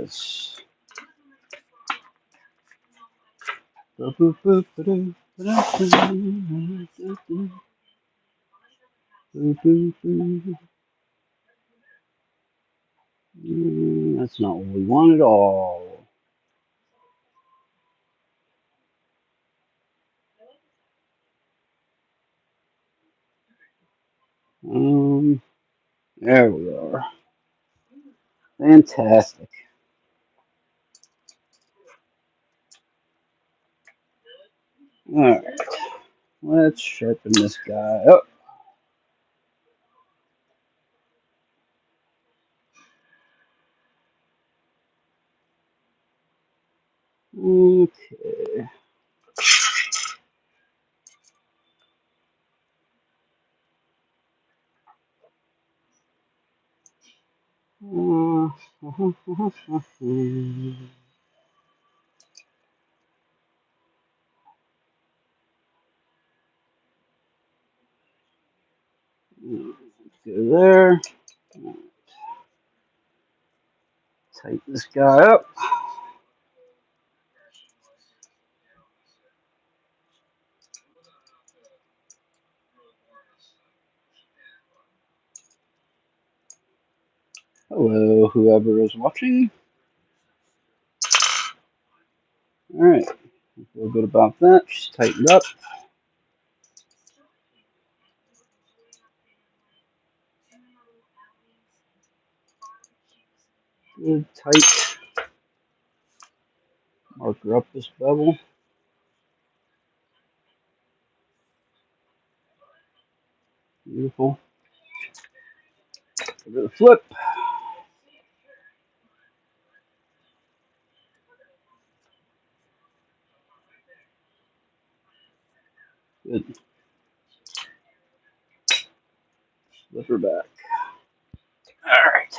this. That's not what we want at all. There we are. Fantastic. Alright, let's sharpen this guy up. Okay. Let's go there. Tighten this guy up. Hello, whoever is watching. Alright, feel good about that. Just tightened up. Good, tight. Marker up this bevel. Beautiful. Give it a flip. Good. Flip her back. Alright.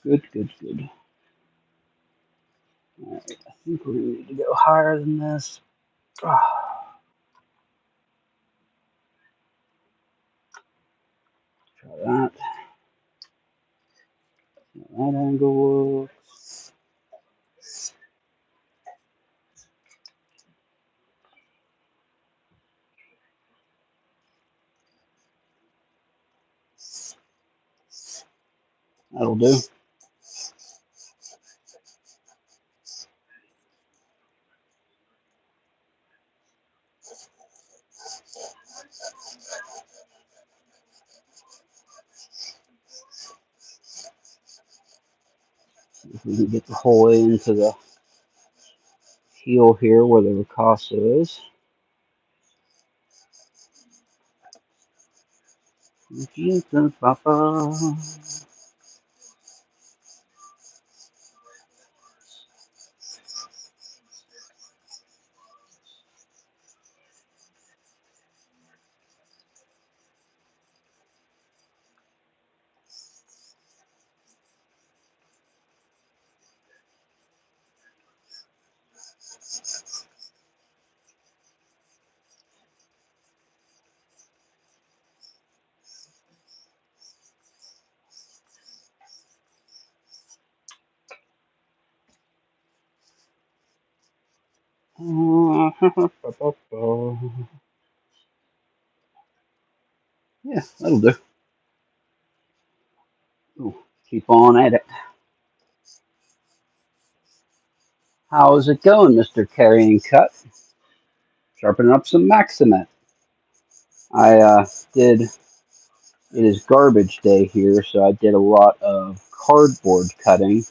Good, good, good. Alright, I think we're going to need to go higher than this. Try that. That angle works. That'll do. If we can get the whole way into the heel here where the ricasso is. Yeah, that'll do. Ooh, keep on at it. How's it going, Mr. Carrying Cut? Sharpening up some Maxamet. I did, it is garbage day here, so I did a lot of cardboard cutting.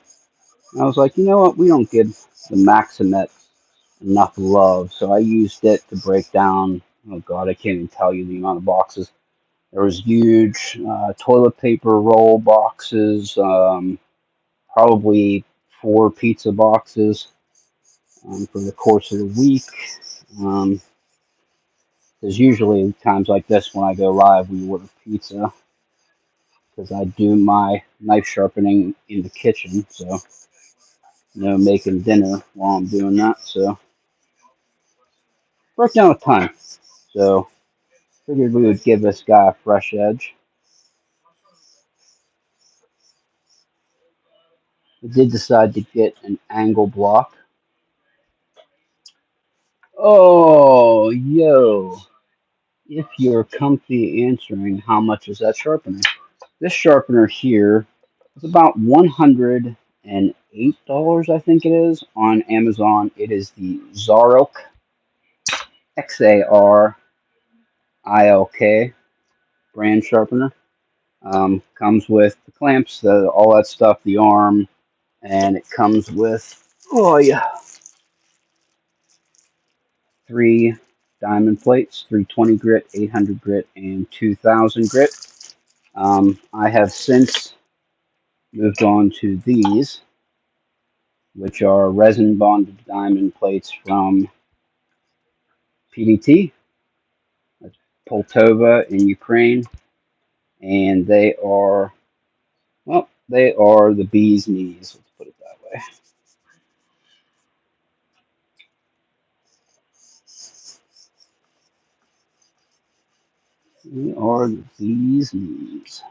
And I was like, you know what, we don't give the Maxamet enough love, so I used it to break down, oh god, I can't even tell you the amount of boxes. There was huge toilet paper roll boxes, probably 4 pizza boxes for the course of the week. Because usually times like this when I go live, we order pizza because I do my knife sharpening in the kitchen, so making dinner while I'm doing that. So broke down a ton. So figured we would give this guy a fresh edge. I did decide to get an angle block. Oh, yo. If you're comfy answering, how much is that sharpener? This sharpener here is about $108, I think it is, on Amazon. It is the Xarilk, Xarilk brand sharpener. Comes with the clamps, all that stuff, the arm, and it comes with, oh yeah, 3 diamond plates, 320 grit, 800 grit, and 2000 grit. I have since moved on to these, which are resin bonded diamond plates from PDT, that's Poltava in Ukraine, and they are, well, they are the bee's knees, let's put it that way. They are the bee's knees.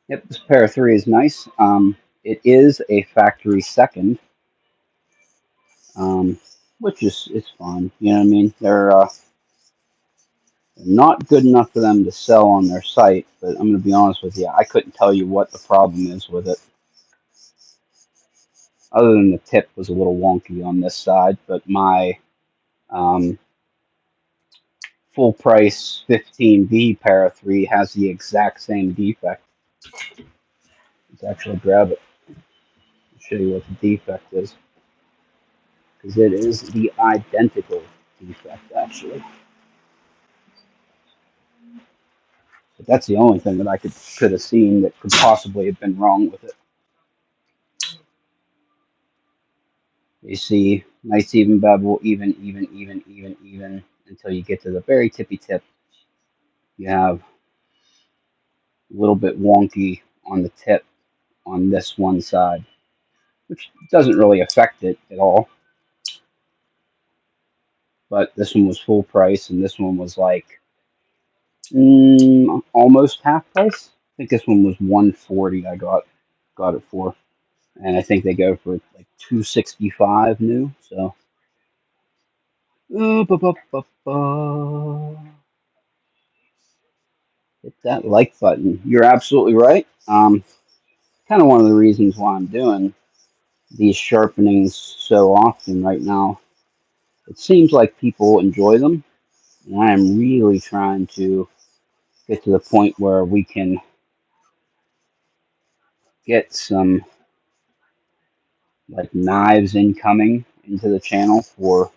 Yep, this pair of three is nice. It is a factory second, um, which is it's fine. You know what I mean? They're not good enough for them to sell on their site, but I'm going to be honest with you, I couldn't tell you what the problem is with it. Other than the tip was a little wonky on this side, but my um, full price 15V pair of three has the exact same defect. Let's actually grab it and show you what the defect is, because it is the identical defect actually. But that's the only thing that I could have seen that could possibly have been wrong with it. You see, nice even bevel, even, until you get to the very tippy tip. You have a little bit wonky on the tip on this one side, which doesn't really affect it at all. But this one was full price, and this one was like almost half price. I think this one was 140. I got it for, and I think they go for like 265 new. So, hit that like button. You're absolutely right. Kind of one of the reasons why I'm doing these sharpenings so often right now. It seems like people enjoy them, and I am really trying to get to the point where we can get some like knives incoming into the channel for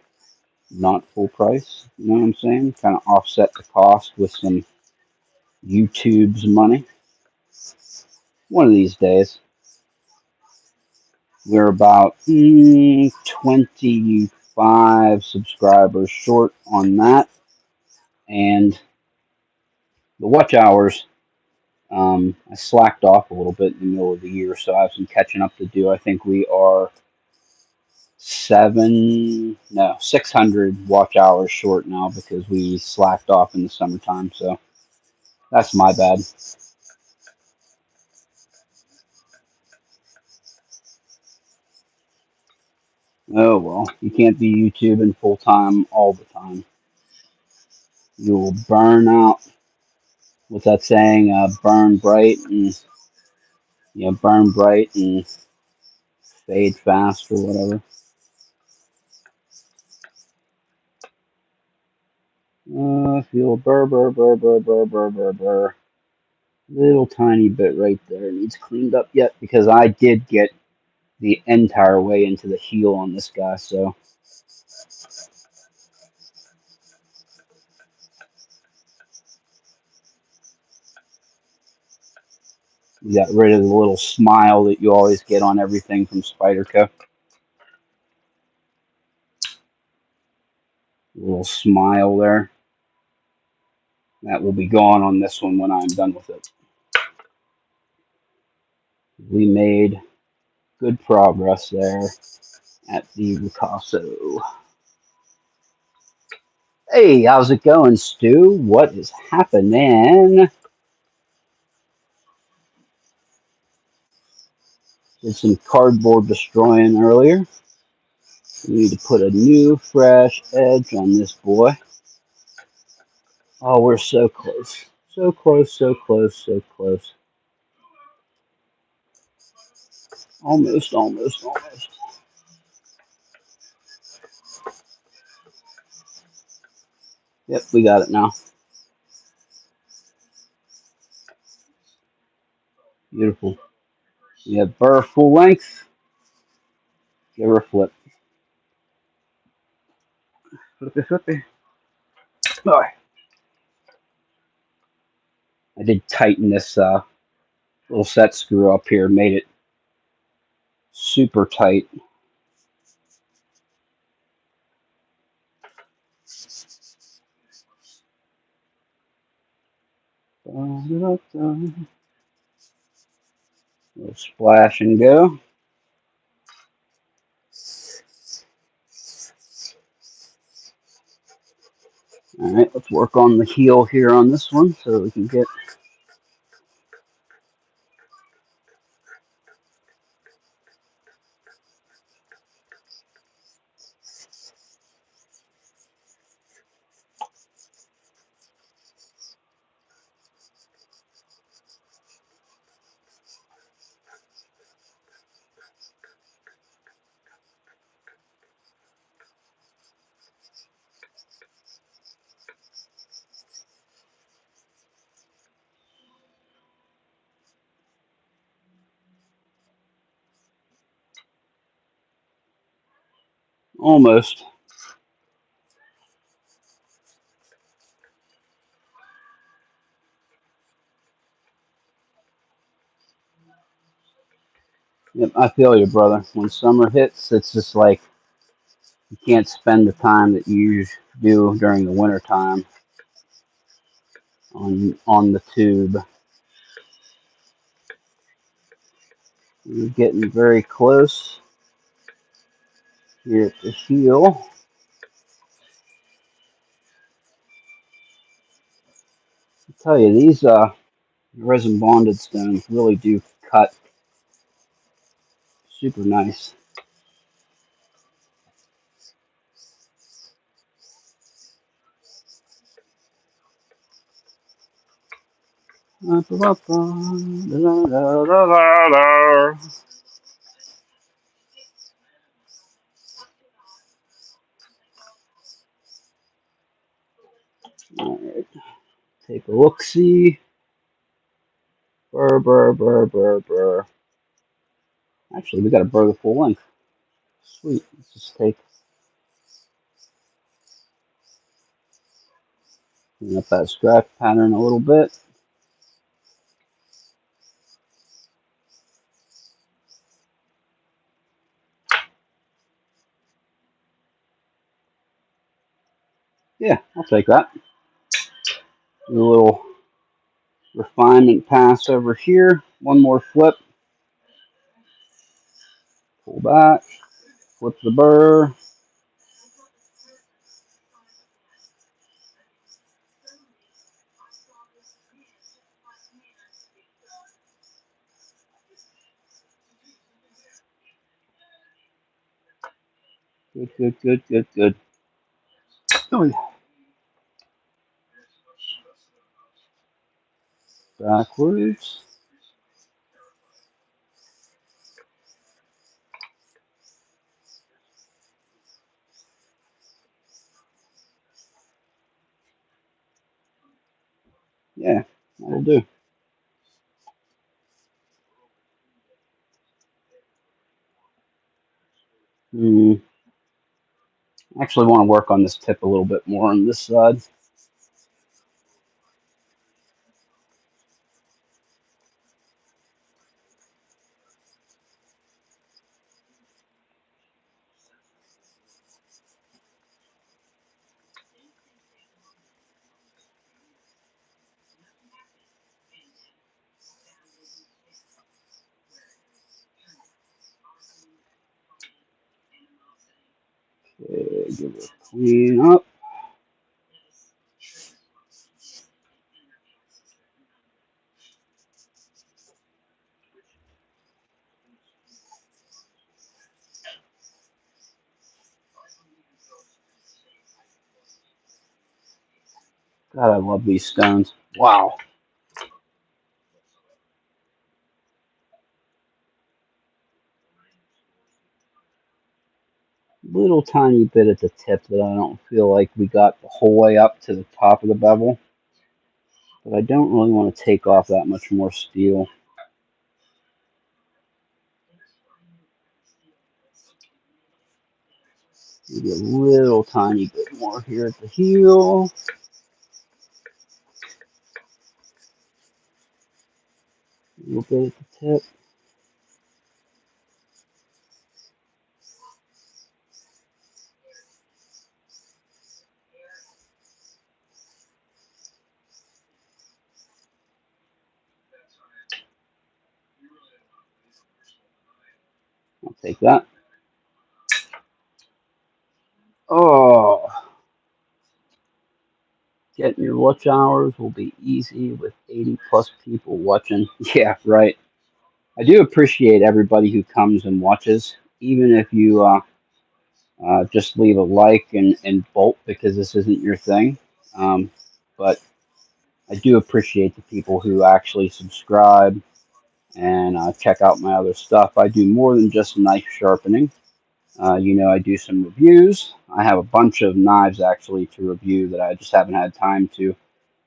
not full price. You know what I'm saying? Kind of offset the cost with some YouTube's money. One of these days. We're about 25 subscribers short on that. And the watch hours, I slacked off a little bit in the middle of the year, so I have some catching up to do. I think we are 600 watch hours short now because we slacked off in the summertime. So that's my bad. Oh well, you can't be YouTubing full time all the time. You will burn out. What's that saying? Burn bright and fade fast or whatever. Feel burr. Little tiny bit right there needs cleaned up yet because I did get the entire way into the heel on this guy, so you got rid of the little smile that you always get on everything from Spyderco. A little smile there. That will be gone on this one when I'm done with it. We made good progress there at the Ricasso. Hey, how's it going, Stu? What is happening? Did some cardboard destroying earlier. We need to put a new, fresh edge on this boy. Oh, we're so close. So close, so close, so close. Almost, almost, almost. Yep, we got it now. Beautiful. We have burr full length. Give her a flip. Flippy, flippy. Oh, I did tighten this little set screw up here. Made it super tight. Little splash and go. All right, let's work on the heel here on this one so that we can get almost. Yep, I feel you, brother. When summer hits, it's just like you can't spend the time that you do during the winter time on the tube. We're getting very close here at the heel. I tell you, these resin bonded stones really do cut super nice. All right, take a look, see. Burr, burr, burr, burr, burr. Actually, we got to burr the full length. Sweet. Let's just clean up that scratch pattern a little bit. Yeah, I'll take that. Do a little refinement pass over here. One more flip. Pull back. Flip the burr. Good, good, good, good, good. Oh, yeah. Backwards. Yeah, that'll do. Hmm. I actually want to work on this tip a little bit more on this side. give it a clean up. God, I love these stones. Wow. Little tiny bit at the tip that I don't feel like we got the whole way up to the top of the bevel. But I don't really want to take off that much more steel. Maybe a little tiny bit more here at the heel. A little bit at the tip. I'll take that. Oh, getting your watch hours will be easy with 80 plus people watching. Yeah, right. I do appreciate everybody who comes and watches, even if you just leave a like and bolt because this isn't your thing. But I do appreciate the people who actually subscribe and check out my other stuff. I do more than just knife sharpening. I do some reviews. I have a bunch of knives actually to review that I just haven't had time to.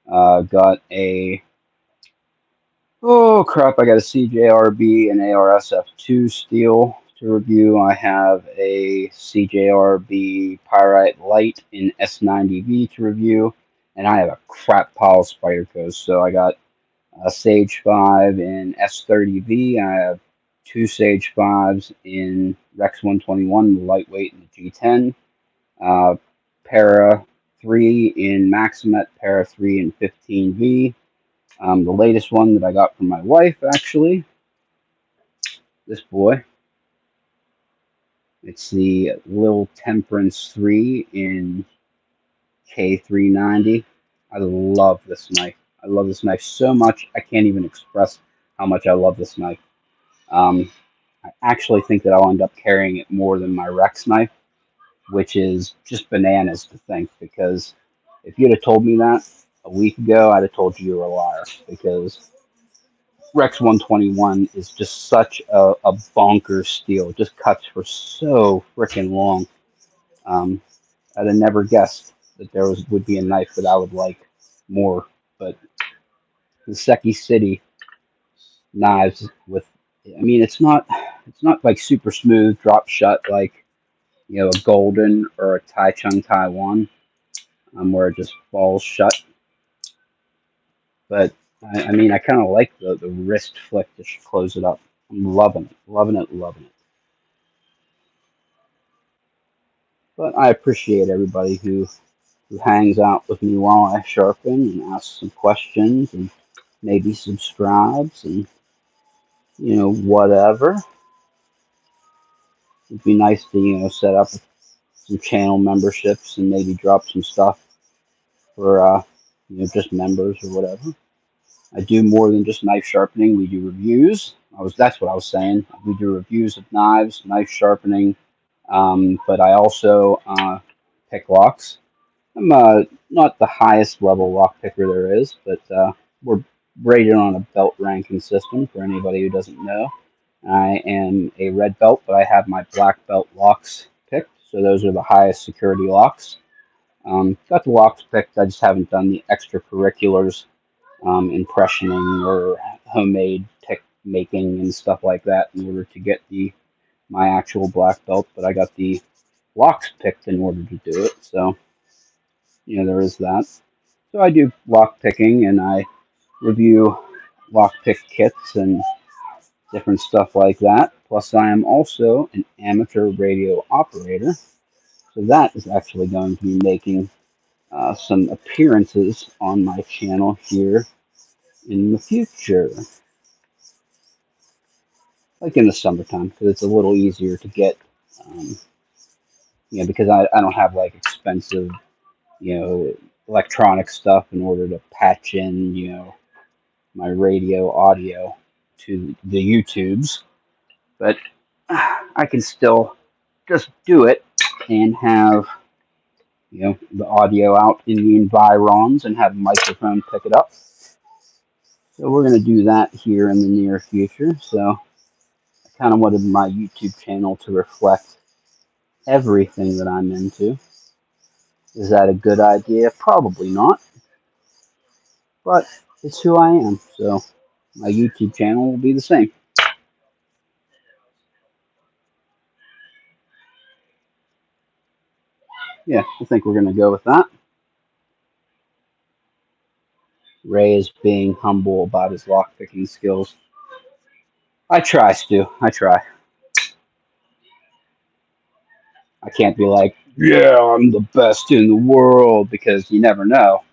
Got a Oh crap, I got a CJRB and ARSF2 steel to review. I have a CJRB Pyrite Light in S90V to review. And I have a crap pile of Spydercos. So I got a Sage 5 in S30V. I have two Sage 5s in Rex 121, the lightweight and the G10. Para 3 in Maxamet, Para 3 in 15V. The latest one that I got from my wife, actually, this boy. It's the Lil Temperance 3 in K390. I love this knife. I love this knife so much, I can't even express how much I love this knife. I actually think that I'll end up carrying it more than my Rex knife, which is just bananas to think, because if you'd have told me that a week ago, I'd have told you you were a liar, because Rex 121 is just such a bonkers steel. It just cuts for so freaking long. I'd have never guessed that would be a knife that I would like more. But the Seki City knives it's not like super smooth, drop shut like a Golden or a Tai Chung Taiwan, where it just falls shut. But I kind of like the wrist flick to close it up. I'm loving it, loving it, loving it. But I appreciate everybody who hangs out with me while I sharpen and asks some questions and maybe subscribes and whatever. It'd be nice to set up some channel memberships and maybe drop some stuff for just members or whatever. I do more than just knife sharpening. We do reviews. That's what I was saying. We do reviews of knives, knife sharpening, but I also pick locks. I'm not the highest level lock picker there is, but we're rated on a belt ranking system for anybody who doesn't know. I am a red belt, but I have my black belt locks picked, so those are the highest security locks. Got the locks picked, I just haven't done the extracurriculars, impressioning or homemade pick making and stuff like that in order to get my actual black belt, but I got the locks picked in order to do it, so there is that. So I do lock picking and I review lock pick kits and different stuff like that. Plus, I am also an amateur radio operator. So that is actually going to be making some appearances on my channel here in the future. Like in the summertime, because it's a little easier to get because I don't have like expensive, you know, electronic stuff in order to patch in, my radio audio to the YouTubes, but I can still just do it and have, the audio out in the environs and have a microphone pick it up. So we're going to do that here in the near future. So I kind of wanted my YouTube channel to reflect everything that I'm into. Is that a good idea? Probably not, but it's who I am. So my YouTube channel will be the same. Yeah, I think we're going to go with that. Ray is being humble about his lockpicking skills. I try, Stu. I try. I can't be like, yeah, I'm the best in the world, because you never know.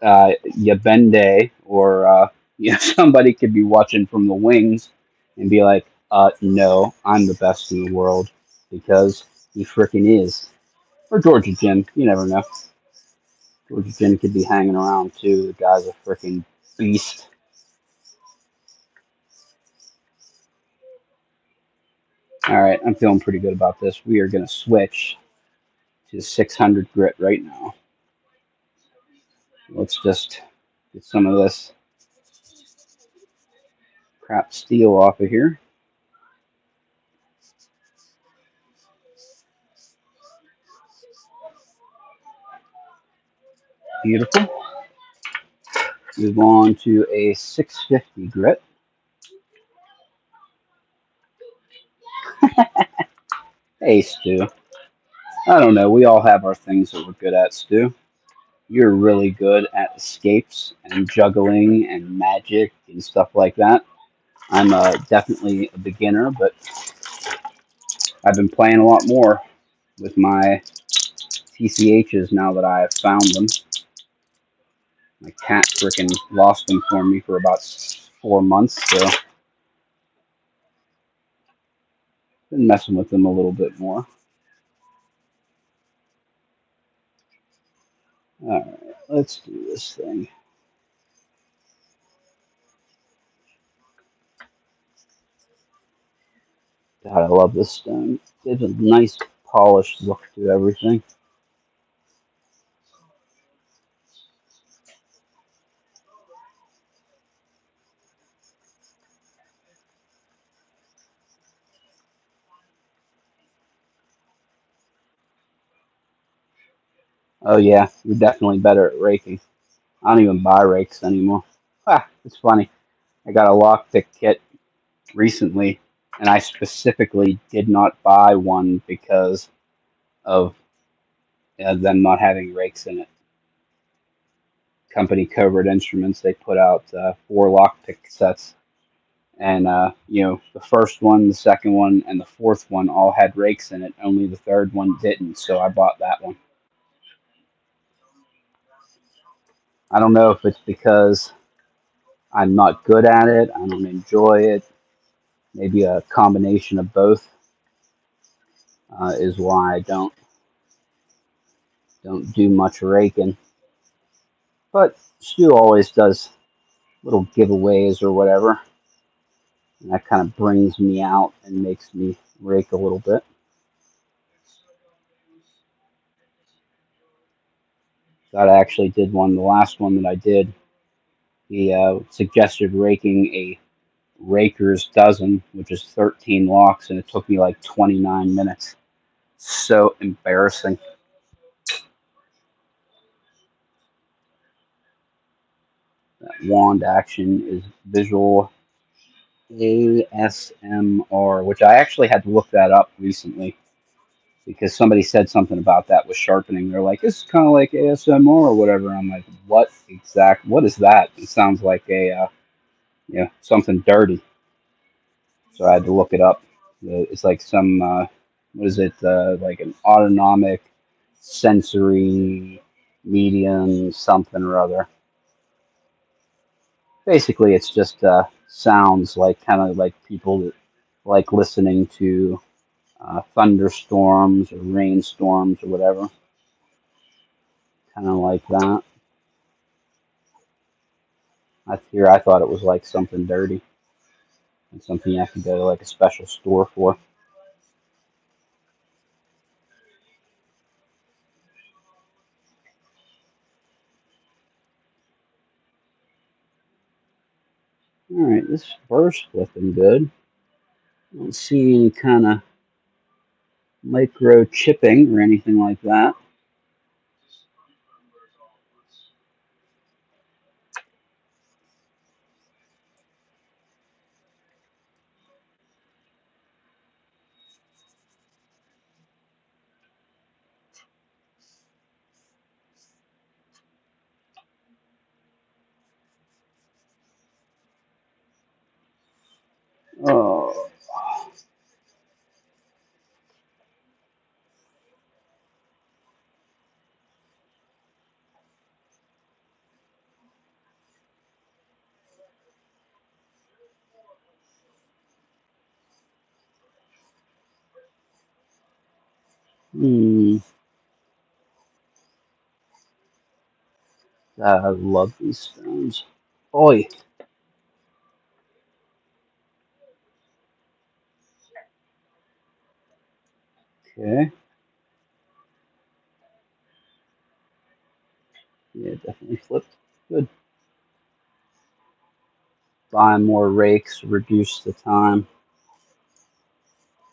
Yabende or somebody could be watching from the wings and be like, no, I'm the best in the world, because he freaking is. Or Georgia Jim, you never know. Georgia Jim could be hanging around too. The guy's a freaking beast. All right, I'm feeling pretty good about this. We are going to switch to 600 grit right now. Let's just get some of this crap steel off of here. Beautiful. Move on to a 650 grit. Hey, Stu. I don't know. We all have our things that we're good at, Stu. You're really good at escapes and juggling and magic and stuff like that. I'm definitely a beginner, but I've been playing a lot more with my TCHs now that I have found them. My cat freaking lost them for me for about 4 months, so been messing with them a little bit more. All right, let's do this thing. God, I love this stone. Gives a nice polished look to everything. Oh yeah, you're definitely better at raking. I don't even buy rakes anymore. It's funny. I got a lockpick kit recently, and I specifically did not buy one because of them not having rakes in it. Company Covert Instruments, they put out 4 lockpick sets, and the first one, the second one, and the fourth one all had rakes in it. Only the third one didn't, so I bought that one. I don't know if it's because I'm not good at it, I don't enjoy it. Maybe a combination of both is why I don't do much raking. But Stu always does little giveaways or whatever, and that kind of brings me out and makes me rake a little bit. God, I actually did one. The last one that I did, he suggested raking a raker's dozen, which is 13 locks, and it took me like 29 minutes. So embarrassing. That wand action is visual ASMR, which I actually had to look that up recently because somebody said something about that with sharpening. They're like, this is kind of like ASMR or whatever. I'm like, what is that? It sounds like something dirty. So I had to look it up. It's like some, what is it, like an autonomic sensory medium something or other. Basically, it's just sounds like kind of like people that like listening to thunderstorms or rainstorms or whatever. Kind of like that. Here I thought it was like something dirty and something you have to go to like a special store for. All right, this first looking good. I don't see any kind of micro chipping or anything like that. Oh, hmm. I love these stones. Oi. Okay. Yeah, definitely flipped. Good. Buy more rakes, reduce the time.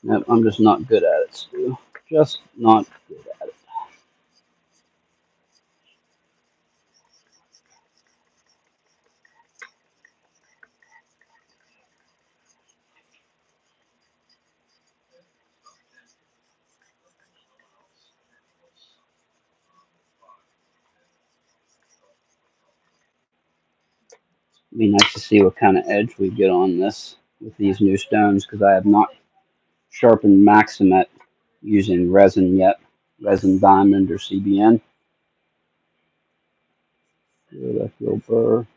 Nope, I'm just not good at it, Stu. Just not good at it. It'd be nice to see what kind of edge we get on this with these new stones because I have not sharpened Maxamet using resin yet. Resin diamond or CBN. Good, I feel burr.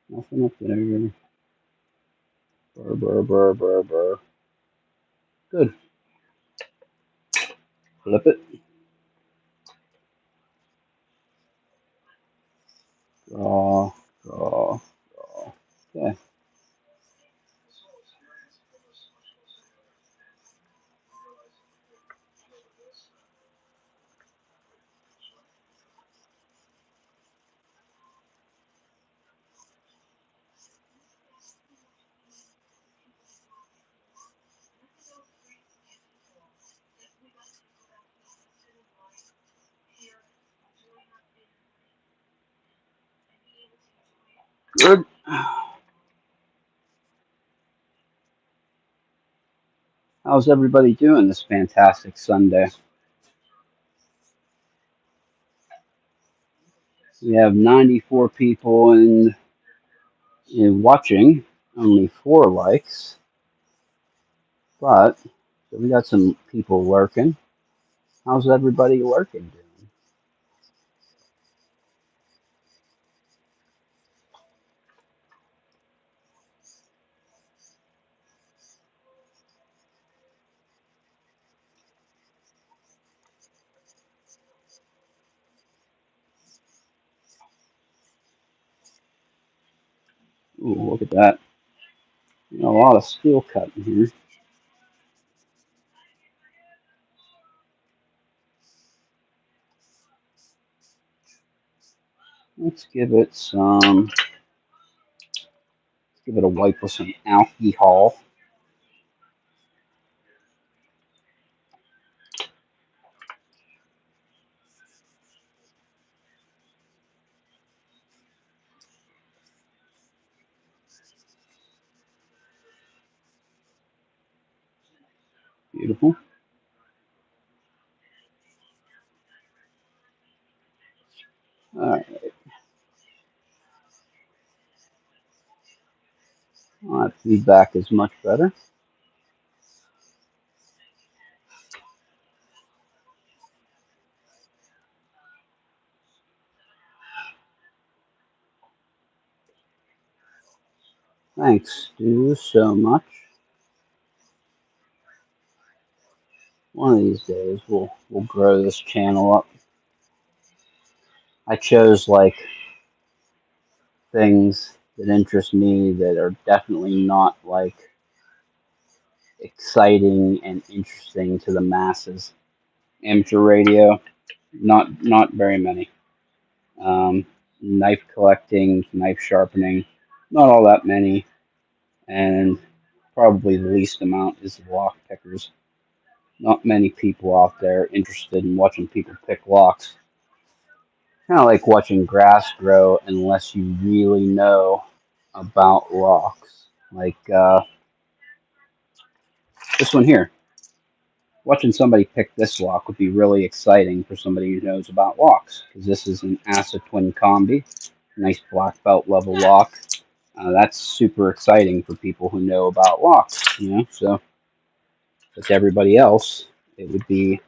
Nothing up there. Burr, burr, burr, burr, burr. Good. Flip it. Draw, draw, draw. Okay. Good. How's everybody doing this fantastic Sunday? We have 94 people in watching, only 4 likes, but so we got some people lurking. How's everybody lurking doing? Ooh, look at that. A lot of steel cut in here. Let's give it a wipe with some alcohol. Beautiful. All right, well, that feedback is much better. Thanks, Stu, so much. One of these days we'll grow this channel up. I chose like things that interest me that are definitely not like exciting and interesting to the masses. Amateur radio, not very many. Knife collecting, knife sharpening, not all that many, and probably the least amount is lock pickers. Not many people out there interested in watching people pick locks. Kind of like watching grass grow unless you really know about locks. Like this one here. Watching somebody pick this lock would be really exciting for somebody who knows about locks, because this is an acid twin combi, nice black belt level lock. That's super exciting for people who know about locks, you know. So, but to everybody else, it would be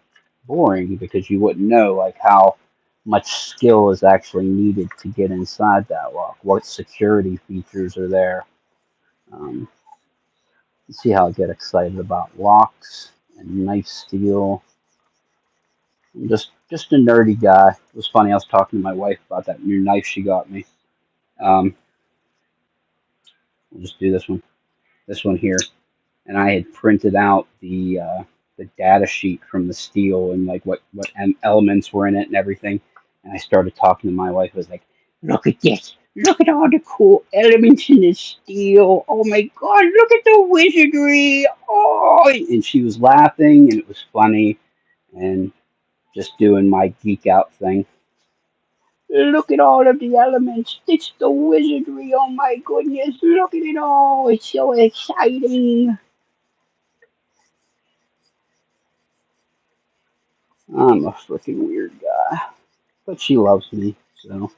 boring because you wouldn't know like how much skill is actually needed to get inside that lock. What security features are there? Um, see how I get excited about locks and knife steel. I'm just a nerdy guy. It was funny. I was talking to my wife about that new knife she got me. Um, we'll just do this one. This one here. And I had printed out the data sheet from the steel and like what elements were in it and everything. And I started talking to my wife. I was like, "Look at this! Look at all the cool elements in this steel! Oh my God! Look at the wizardry! Oh!" And she was laughing, and it was funny, and just doing my geek out thing. Look at all of the elements. It's the wizardry. Oh my goodness! Look at it all. It's so exciting. I'm a freaking weird guy, but she loves me, so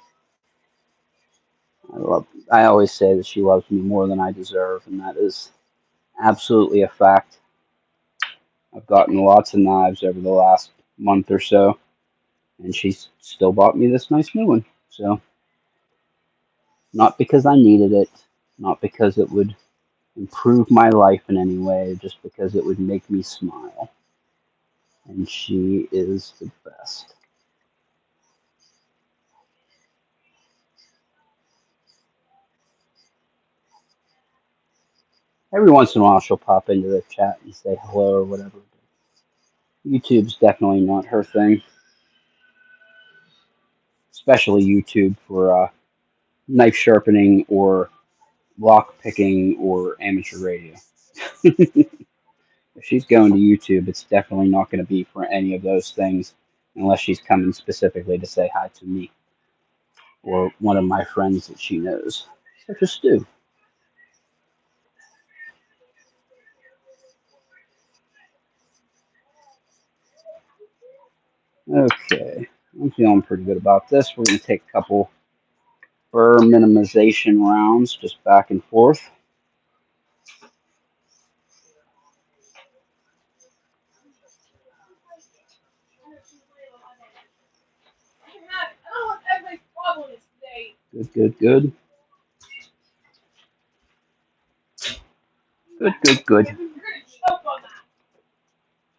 I always say that she loves me more than I deserve, and that is absolutely a fact. I've gotten lots of knives over the last month or so, and she's still bought me this nice new one. So not because I needed it, not because it would improve my life in any way, just because it would make me smile. And she is the best. Every once in a while, she'll pop into the chat and say hello or whatever. YouTube's definitely not her thing, especially YouTube for knife sharpening or lock picking or amateur radio. If she's going to YouTube, it's definitely not going to be for any of those things unless she's coming specifically to say hi to me or one of my friends that she knows, such as Stu. Okay, I'm feeling pretty good about this. We're going to take a couple burr minimization rounds just back and forth. Good, good, good. Good, good, good.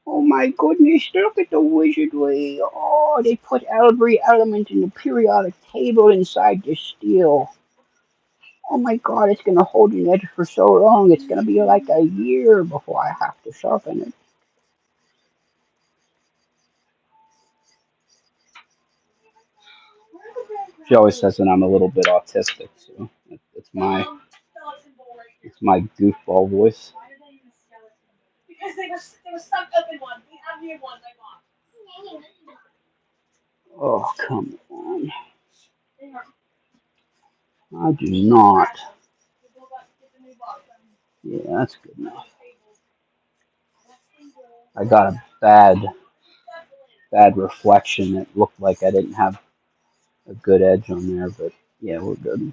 Oh my goodness, look at the wizardry. Oh, they put every element in the periodic table inside the steel. Oh my God, it's going to hold an edge for so long. It's going to be like a year before I have to sharpen it. She always says that I'm a little bit autistic, so it's my goofball voice. Oh, come on. I do not. Yeah, that's good enough. I got a bad reflection. It looked like I didn't have a good edge on there, but yeah, we're good.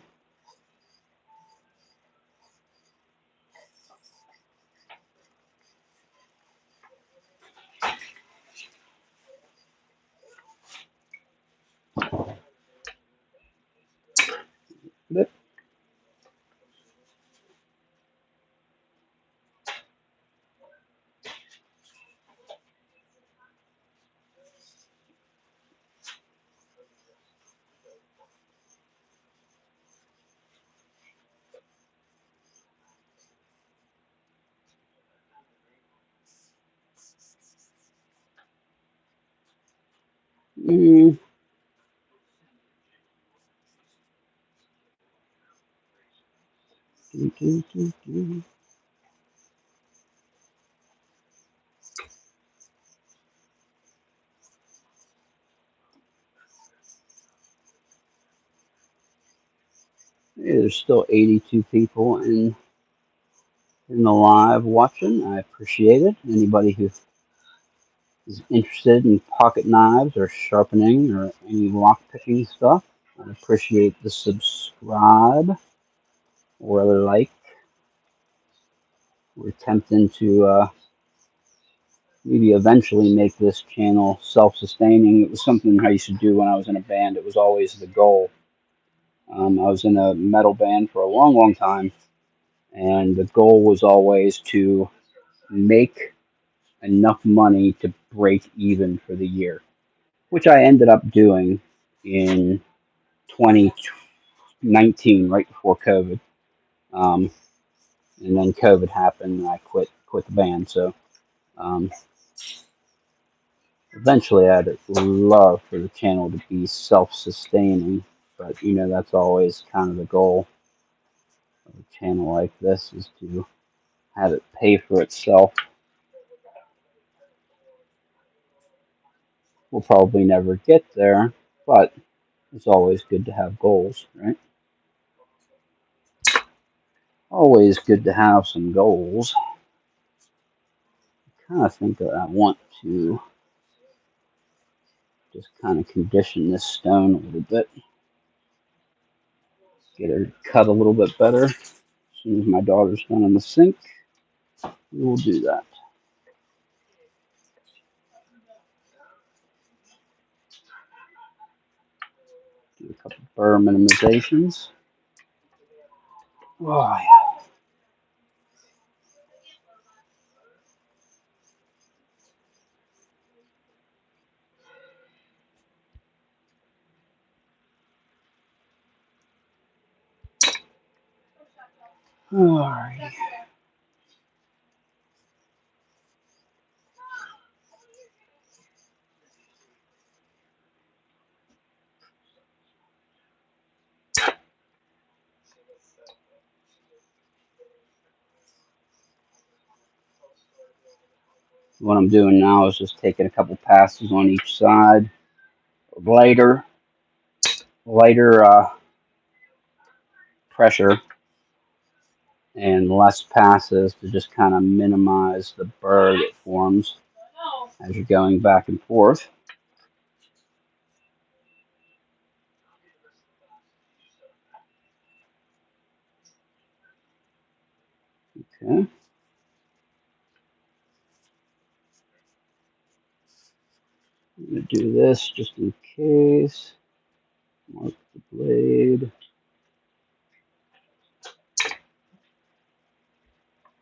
But Mm, do, do, do, do. Yeah, there's still 82 people in the live watching. I appreciate it. Anybody who is interested in pocket knives or sharpening or any lock picking stuff, I appreciate the subscribe or the like. We're attempting to maybe eventually make this channel self-sustaining. It was something I used to do when I was in a band. It was always the goal. I was in a metal band for a long, long time, and the goal was always to make enough money to break even for the year, which I ended up doing in 2019, right before COVID. Um, and then COVID happened, and I quit the band. So um, eventually, I'd love for the channel to be self-sustaining, but that's always kind of the goal of a channel like this is to have it pay for itself. We'll probably never get there, but it's always good to have goals, right? Always good to have some goals. I kind of think that I want to just kind of condition this stone a little bit, get her cut a little bit better. As soon as my daughter's done in the sink, we will do that. Do a couple burr minimizations. Oh, yeah. Alrighty. What I'm doing now is just taking a couple passes on each side. Lighter, lighter pressure and less passes to just kind of minimize the burr that forms as you're going back and forth. Okay. I'm going to do this just in case. Mark the blade.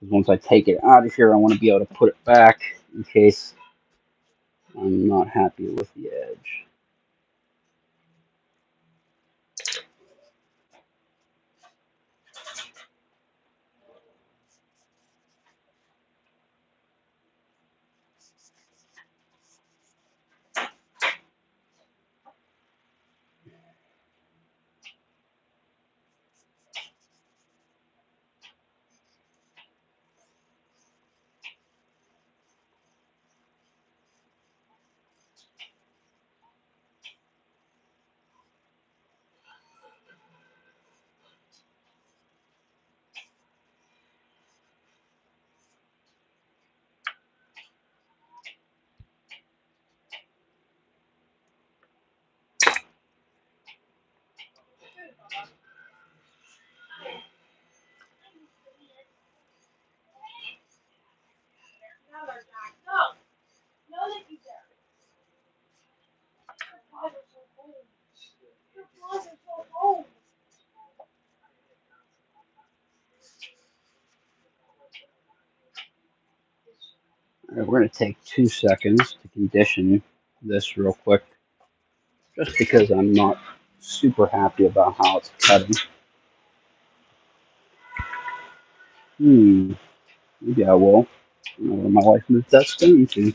Once I take it out of here, I want to be able to put it back in case I'm not happy with the edge. All right, we're going to take 2 seconds to condition this real quick, just because I'm not super happy about how it's cutting. Maybe I will. I don't know where my wife moved that stone to.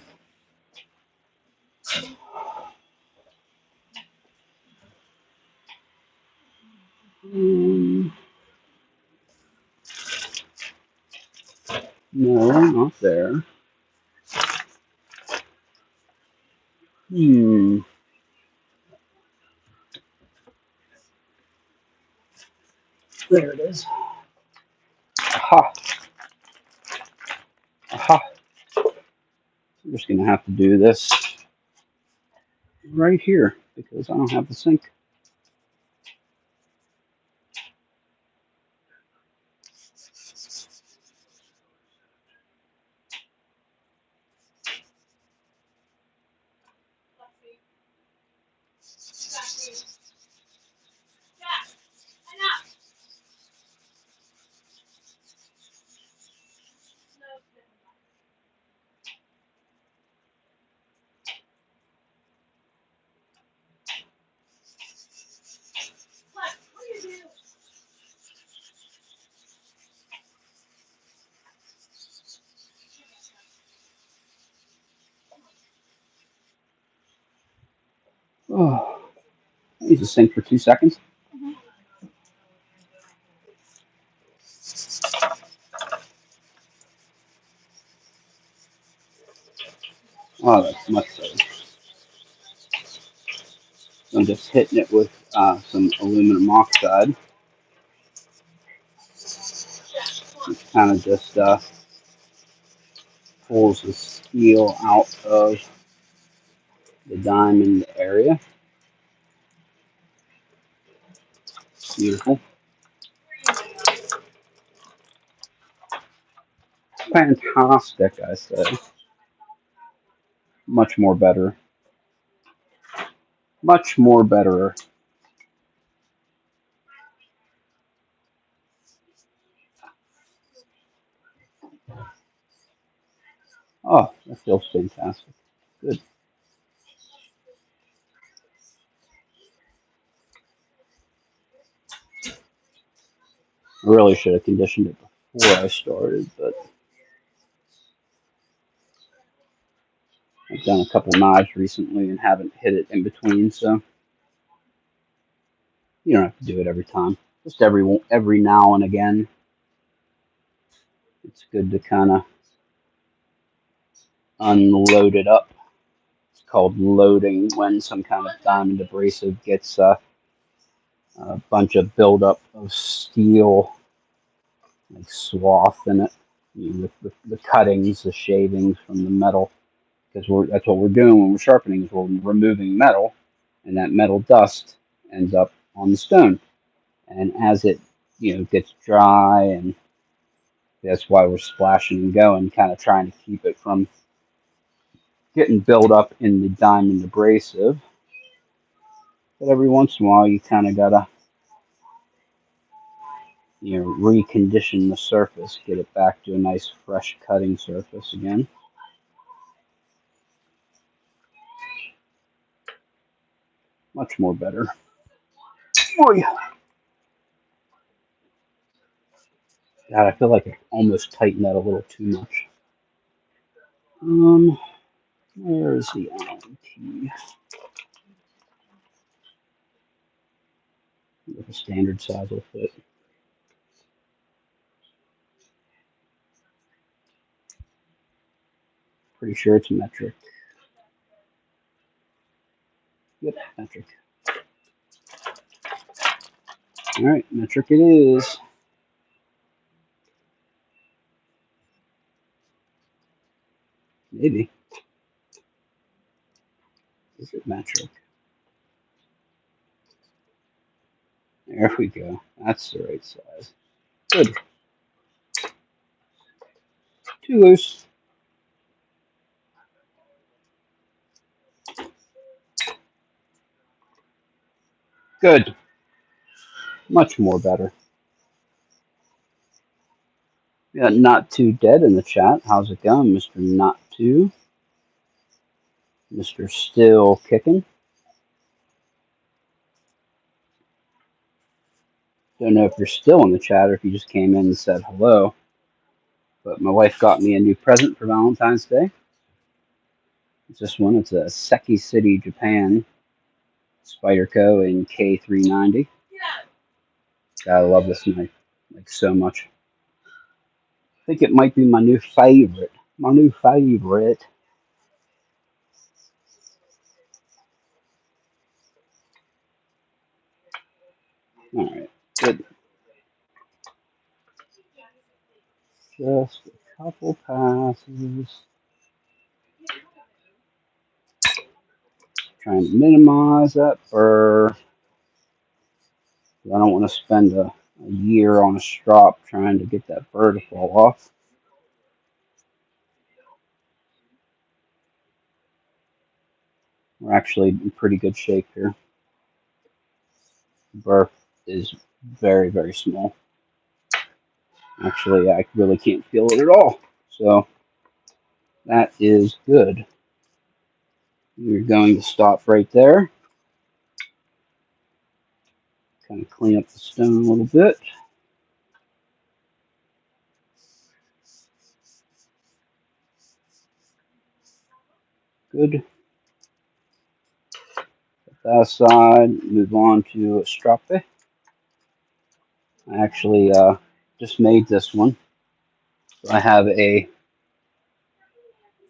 No, not there. There it is. Aha. Aha. I'm just going to have to do this right here because I don't have the sink. Oh, I use the sink for 2 seconds. Oh, that's much better. I'm just hitting it with some aluminum oxide. It kind of just pulls the steel out of the diamond area. Beautiful. Fantastic, I say. Much more better. Much more better. Oh, that feels fantastic. Good. I really should have conditioned it before I started, but I've done a couple knives recently and haven't hit it in between, so you don't have to do it every time. Just every now and again. It's good to kind of unload it up. It's called loading when some kind of diamond abrasive gets a bunch of buildup of steel, like swath in it. You know, with the cuttings, the shavings from the metal, because that's what we're doing when we're sharpening is we're removing metal, and that metal dust ends up on the stone. And as it gets dry, and that's why we're splashing and going, kind of trying to keep it from getting built up in the diamond abrasive. But every once in a while, you kind of gotta recondition the surface, get it back to a nice fresh cutting surface again. Much more better. Oh yeah. God, I feel like I almost tightened that a little too much. Where is the Allen key? If a standard size will fit. Pretty sure it's metric. Yep, metric. All right, metric it is. Maybe. Is it metric? There we go. That's the right size. Good. Too loose. Good. Much more better. We got Not Too Dead in the chat. How's it going, Mr. Not Too? Mr. Still Kicking. Don't know if you're still in the chat or if you just came in and said hello. But my wife got me a new present for Valentine's Day. It's this one. It's a Seki City, Japan Spyderco in K390. I love this knife like so much. I think it might be my new favorite. My new favorite. All right, good. Just a couple passes. Trying to minimize that burr. I don't want to spend a year on a strop trying to get that burr to fall off. We're actually in pretty good shape here. The burr is very, very small. Actually, I really can't feel it at all. So that is good. We're going to stop right there. Kind of clean up the stone a little bit. Good. Put that aside. Move on to Stropping. I actually just made this one. So I have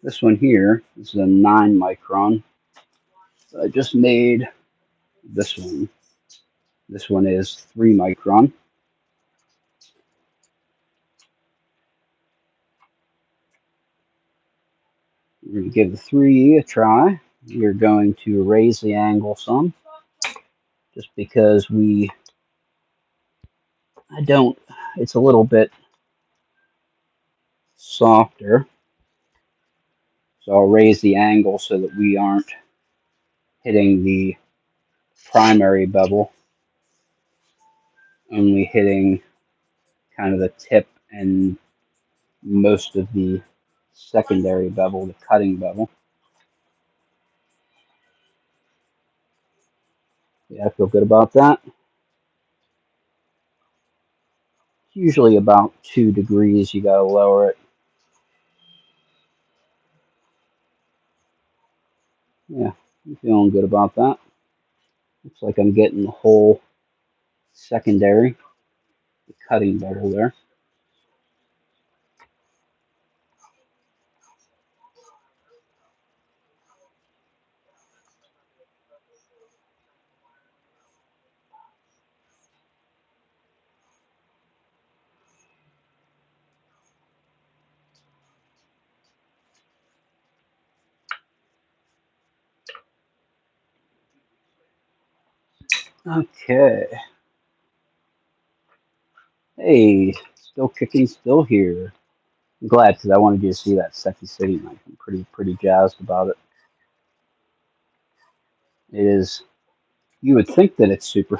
this one here. This is a 9 micron. So I just made this one. This one is 3 micron. We're going to give the 3 a try. We're going to raise the angle some, just because it's a little bit softer. So I'll raise the angle so that we aren't hitting the primary bevel, only hitting kind of the tip and most of the secondary bevel, the cutting bevel. Yeah, I feel good about that. Usually about 2 degrees, you gotta lower it. Yeah, I'm feeling good about that. Looks like I'm getting the whole secondary, the cutting bevel there. Okay. Hey, still kicking, still here. I'm glad, because I wanted you to see that Seki City knife. I'm pretty jazzed about it. It is. You would think that it's super.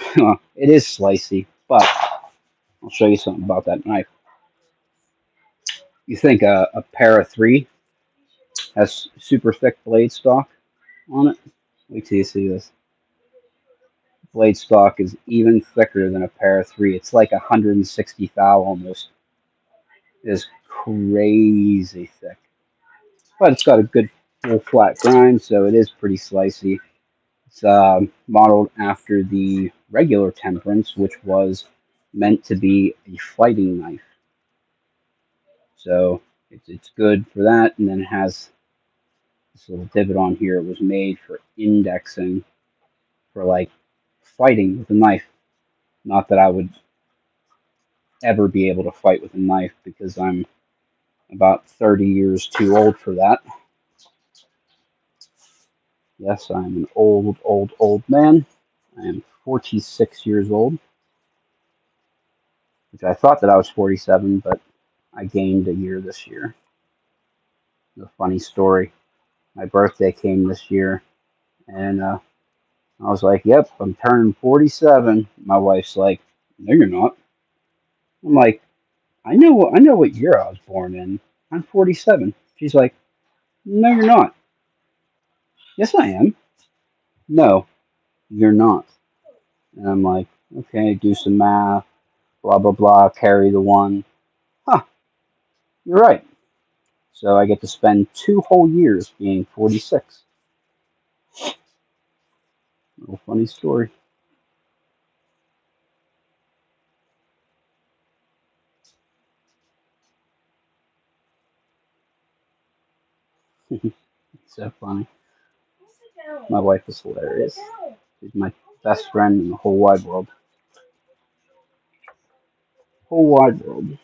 It is slicey, but I'll show you something about that knife. You think a para 3 has super thick blade stock on it? Wait till you see this. Blade stock is even thicker than a para 3. It's like 160 thou almost. It is crazy thick, but it's got a good full flat grind, so it is pretty slicey. It's modeled after the regular temperance, which was meant to be a fighting knife. So it's good for that, and then it has this little divot on here. It was made for indexing, for like fighting with a knife. Not that I would ever be able to fight with a knife, because I'm about 30 years too old for that. Yes, I'm an old man. I am 46 years old, which I thought that I was 47, but I gained a year this year. A funny story. My birthday came this year, and I was like, "Yep, I'm turning 47." My wife's like, "No, you're not." I'm like, I know what year I was born in. I'm 47." She's like, "No, you're not." "Yes, I am." "No, you're not." And I'm like, "Okay, do some math, blah blah blah, carry the one." Huh, you're right. So I get to spend 2 whole years being 46. Little funny story. So funny. My wife is hilarious. She's my best friend in the whole wide world. Whole wide world.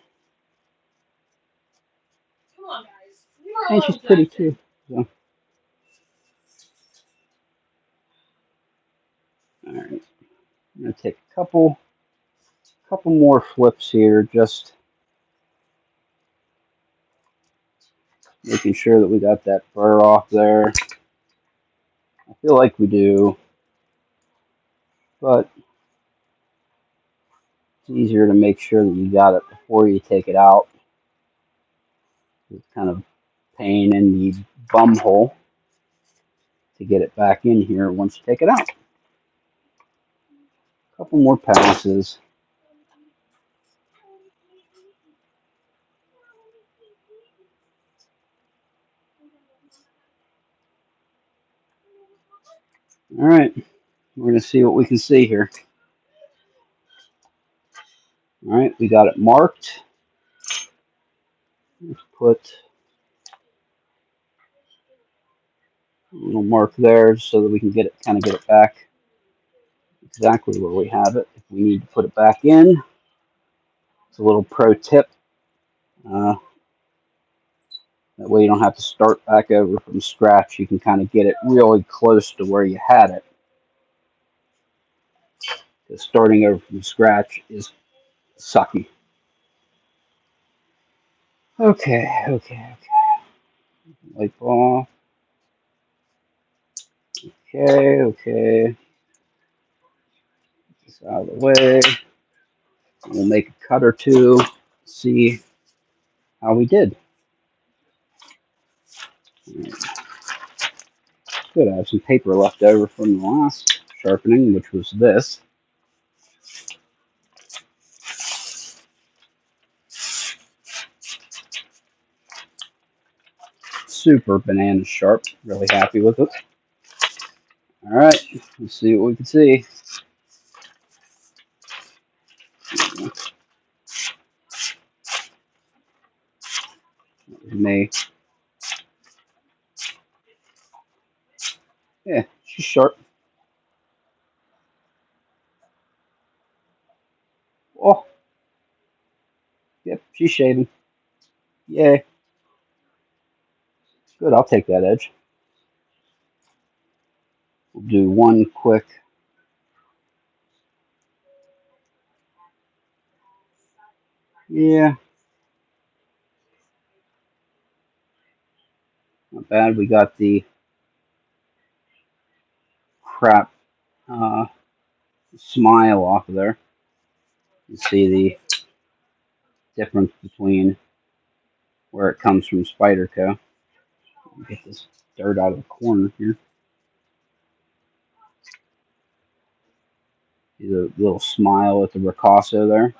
And she's pretty too. So, all right. I'm gonna take a couple more flips here, just making sure that we got that burr off there. I feel like we do, but it's easier to make sure that you got it before you take it out. It's kind of pain in the bum hole to get it back in here once you take it out. A couple more passes. All right, we're going to see what we can see here. All right, we got it marked. Let's put a little mark there so that we can get it back exactly where we have it. If we need to put it back in, it's a little pro tip. Uh, that way you don't have to start back over from scratch. You can kind of get it really close to where you had it. Because starting over from scratch is sucky. Okay. Light bulb. Okay. Get this out of the way. We'll make a cut or two. See how we did. Good. I have some paper left over from the last sharpening, which was this. Super banana sharp. Really happy with it. All right. Let's see what we can see. Me. Yeah, she's sharp. Oh, yep, she's shaving. Yay. Good, I'll take that edge. We'll do one quick. Yeah, not bad. We got the crap smile off of there. You see the difference between where it comes from Spyderco. Get this dirt out of the corner here. See the little smile at the ricasso there.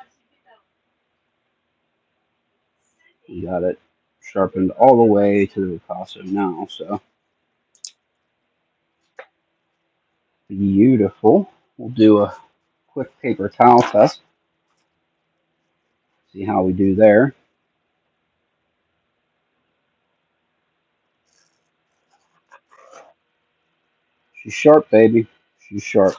We got it sharpened all the way to the ricasso now, so beautiful. We'll do a quick paper towel test. See how we do there. She's sharp, baby. She's sharp.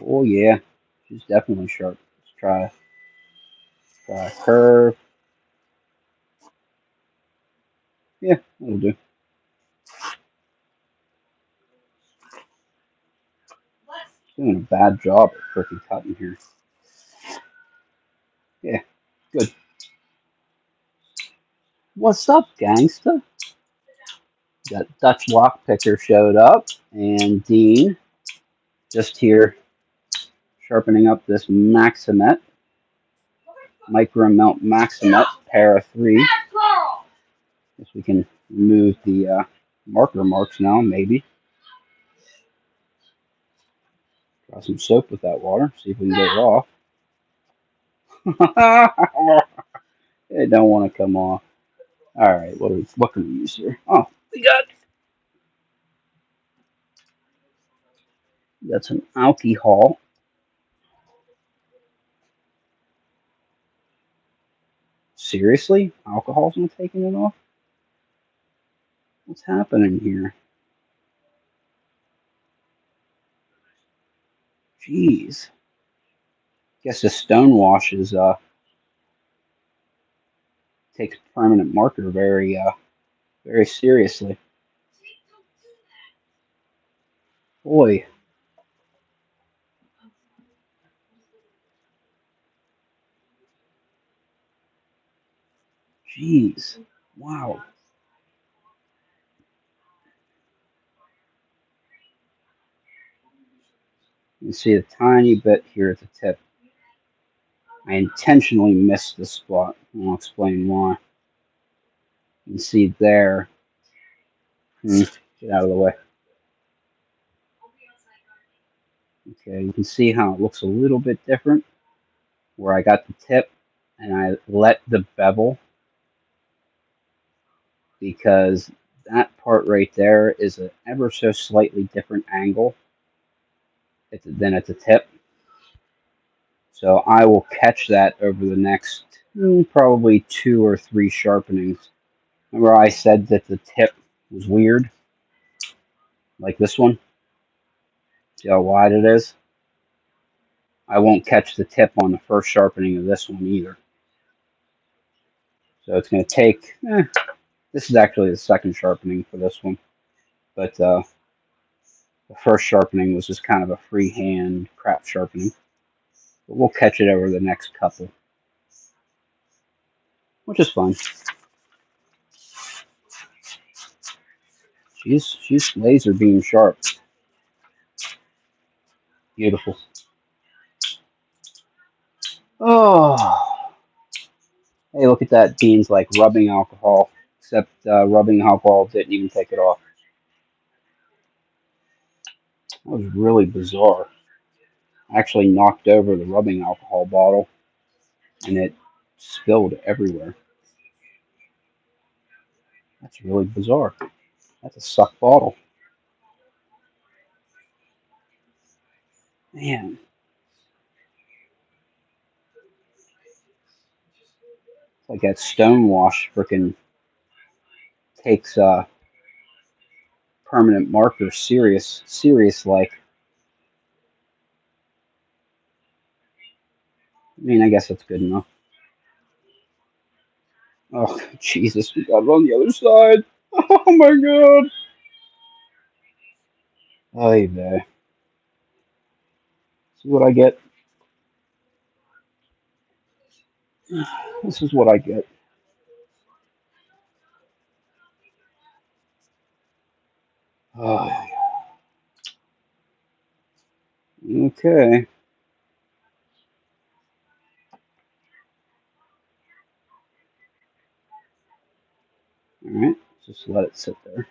Oh yeah, she's definitely sharp. Let's try a curve. Yeah, that'll do. Doing a bad job at freaking cutting here. Yeah, good. What's up, gangsta? Got Dutch Lockpicker showed up, and Dean just here sharpening up this Maxamet, micro melt Maxamet pair of 3. Guess we can remove the marker marks now, maybe. Try some soap with that water, see if we can get it off. It don't want to come off. All right, what can we use here? Oh, we got some alcohol. Seriously? Alcohol's not taking it off? What's happening here? Jeez. Guess the stone wash is takes permanent marker very seriously. Boy, jeez. Wow. You can see a tiny bit here at the tip. I intentionally missed the spot. I'll explain why. You can see there. Get out of the way. Okay, you can see how it looks a little bit different where I got the tip and I let the bevel because that part right there is an ever so slightly different angle than at the tip. So I will catch that over the next probably 2 or 3 sharpenings. Remember I said that the tip was weird, like this one? See how wide it is? I won't catch the tip on the first sharpening of this one either. So it's going to take, this is actually the second sharpening for this one, but the first sharpening was just kind of a freehand crap sharpening. But we'll catch it over the next couple, which is fun. She's laser beam sharp. Beautiful. Oh, hey, look at that. Beans like rubbing alcohol, except rubbing alcohol didn't even take it off. That was really bizarre. I actually knocked over the rubbing alcohol bottle, and it spilled everywhere. That's really bizarre. That's a suck bottle. Man, it's like that stonewash freaking takes permanent marker serious like. I mean, I guess that's good enough. Oh, Jesus, we got it on the other side. Oh my god. Oy vey. See what I get? This is what I get. Oh, okay. Alright, just let it sit there.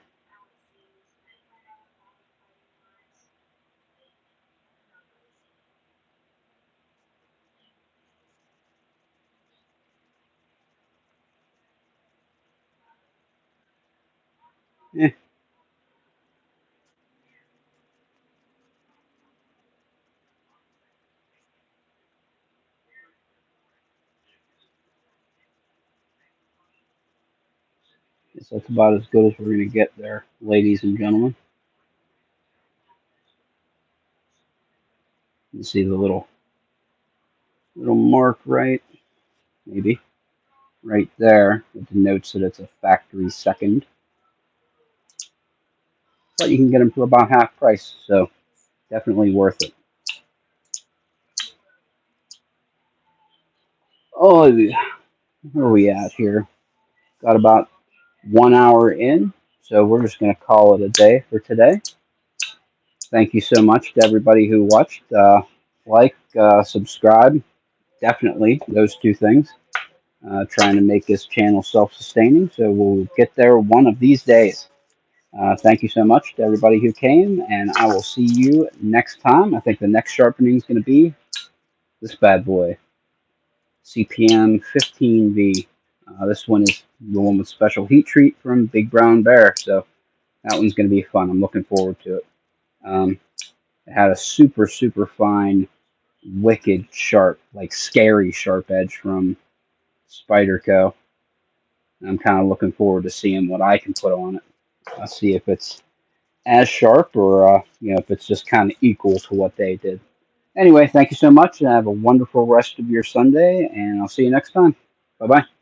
Eh, guess that's about as good as we're gonna get there, ladies and gentlemen. You see the little mark right, maybe right there. It denotes that it's a factory second, but you can get them for about half price, so definitely worth it. Oh, where are we at here? Got about 1 hour in, so we're just gonna call it a day for today. Thank you so much to everybody who watched. Like, subscribe, definitely those two things. Trying to make this channel self-sustaining, so we'll get there one of these days. Thank you so much to everybody who came, and I will see you next time. I think the next sharpening is going to be this bad boy, CPM 15V. This one is the one with special heat treat from Big Brown Bear, so that one's going to be fun. I'm looking forward to it. It had a super fine, wicked sharp, like scary sharp edge from Spyderco. I'm kind of looking forward to seeing what I can put on it. I'll see if it's as sharp or if it's just kind of equal to what they did. Anyway, thank you so much, and have a wonderful rest of your Sunday, and I'll see you next time. Bye bye.